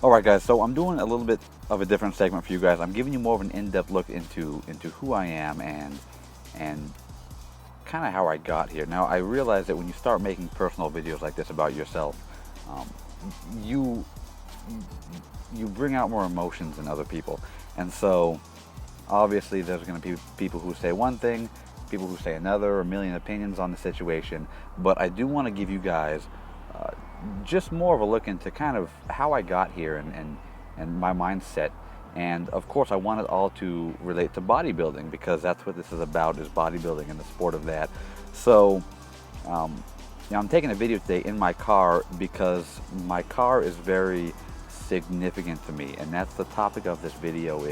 Alright guys, so I'm doing a little bit of a different segment for you guys. I'm giving you more of an in-depth look into who I am and kind of how I got here. Now I realize that when you start making personal videos like this about yourself, um, you you bring out more emotions than other people. And so obviously there's going to be people who say one thing, people who say another, a million opinions on the situation, but I do want to give you guys uh, just more of a look into kind of how I got here and my mindset. And of course I want it all to relate to bodybuilding because that's what this is about, is bodybuilding and the sport of that. So I'm taking a video today in my car because my car is very significant to me, and that's the topic of this video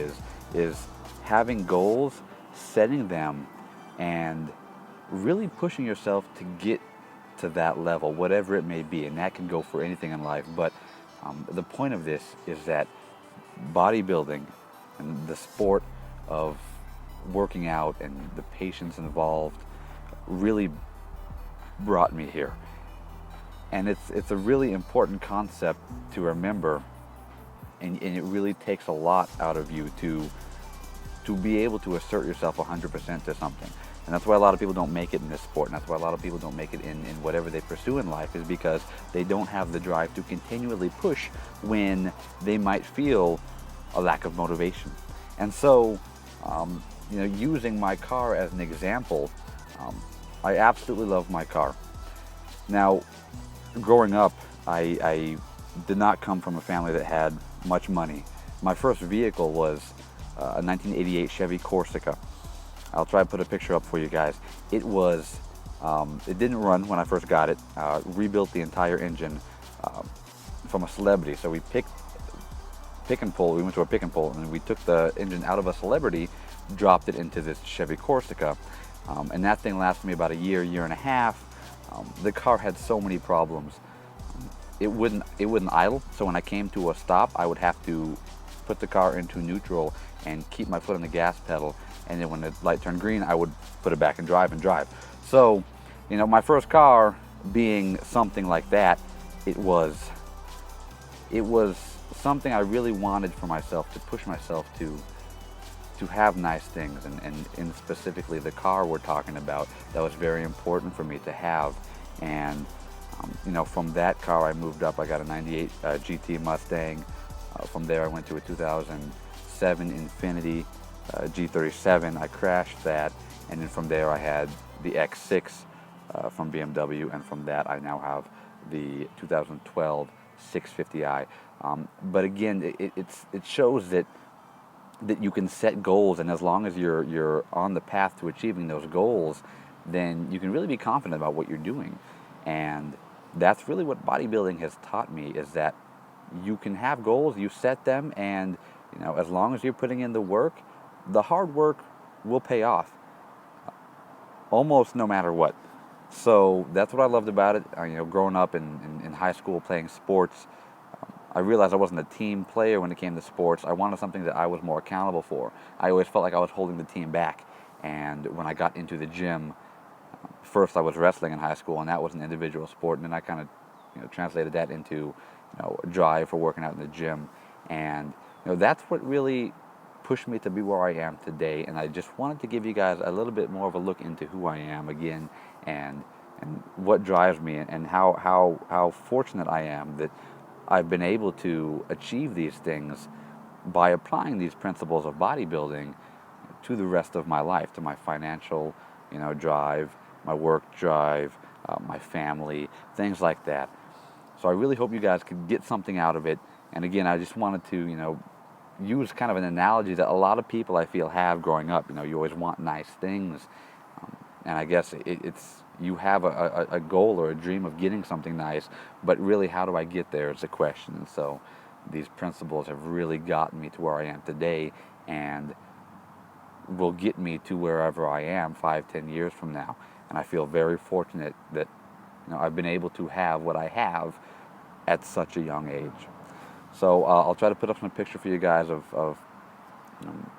is having goals, setting them, and really pushing yourself to get to that level, whatever it may be, and that can go for anything in life. But the point of this is that bodybuilding and the sport of working out and the patience involved really brought me here. And it's a really important concept to remember, and it really takes a lot out of you to be able to assert yourself 100% to something. And that's why a lot of people don't make it in this sport, and that's why a lot of people don't make it in whatever they pursue in life, is because they don't have the drive to continually push when they might feel a lack of motivation. And so, using my car as an example, I absolutely love my car. Now, growing up, I did not come from a family that had much money. My first vehicle was a 1988 Chevy Corsica. I'll try to put a picture up for you guys. It was, it didn't run when I first got it. Rebuilt the entire engine from a Celebrity. So we pick and pull. We went to a pick and pull, and we took the engine out of a Celebrity, dropped it into this Chevy Corsica, and that thing lasted me about a year and a half. The car had so many problems. It wouldn't idle. So when I came to a stop, I would have to put the car into neutral and keep my foot on the gas pedal. And then when the light turned green, I would put it back and drive. So, my first car being something like that, it was something I really wanted for myself, to push myself to have nice things, and specifically the car we're talking about, that was very important for me to have. And from that car I moved up. I got a 98 GT Mustang. From there I went to a 2007 Infiniti G37. I crashed that, and then from there I had the X6 from BMW, and from that I now have the 2012 650i. But again, it shows that you can set goals, and as long as you're on the path to achieving those goals, then you can really be confident about what you're doing. And that's really what bodybuilding has taught me, is that you can have goals, you set them, and as long as you're putting in the work, the hard work will pay off, almost no matter what. So that's what I loved about it. Growing up in high school playing sports, I realized I wasn't a team player when it came to sports. I wanted something that I was more accountable for. I always felt like I was holding the team back. And when I got into the gym, first I was wrestling in high school, and that was an individual sport, and then I kind of translated that into drive for working out in the gym. And that's what really pushed me to be where I am today. And I just wanted to give you guys a little bit more of a look into who I am again, and what drives me, and how fortunate I am that I've been able to achieve these things by applying these principles of bodybuilding to the rest of my life, to my financial, drive, my work drive, my family, things like that. So I really hope you guys could get something out of it. And again, I just wanted to, use kind of an analogy that a lot of people, I feel, have growing up. You always want nice things, and I guess it's you have a goal or a dream of getting something nice, but really, how do I get there is the question. And so these principles have really gotten me to where I am today, and will get me to wherever I am 5-10 years from now. And I feel very fortunate that I've been able to have what I have at such a young age. So I'll try to put up some picture for you guys of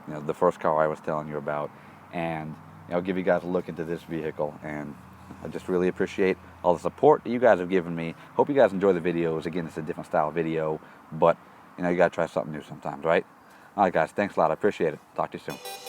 the first car I was telling you about, and I'll give you guys a look into this vehicle. And I just really appreciate all the support that you guys have given me. Hope you guys enjoy the videos. Again, it's a different style video, but You know, you got to try something new sometimes, right? All right, guys. Thanks a lot. I appreciate it. Talk to you soon.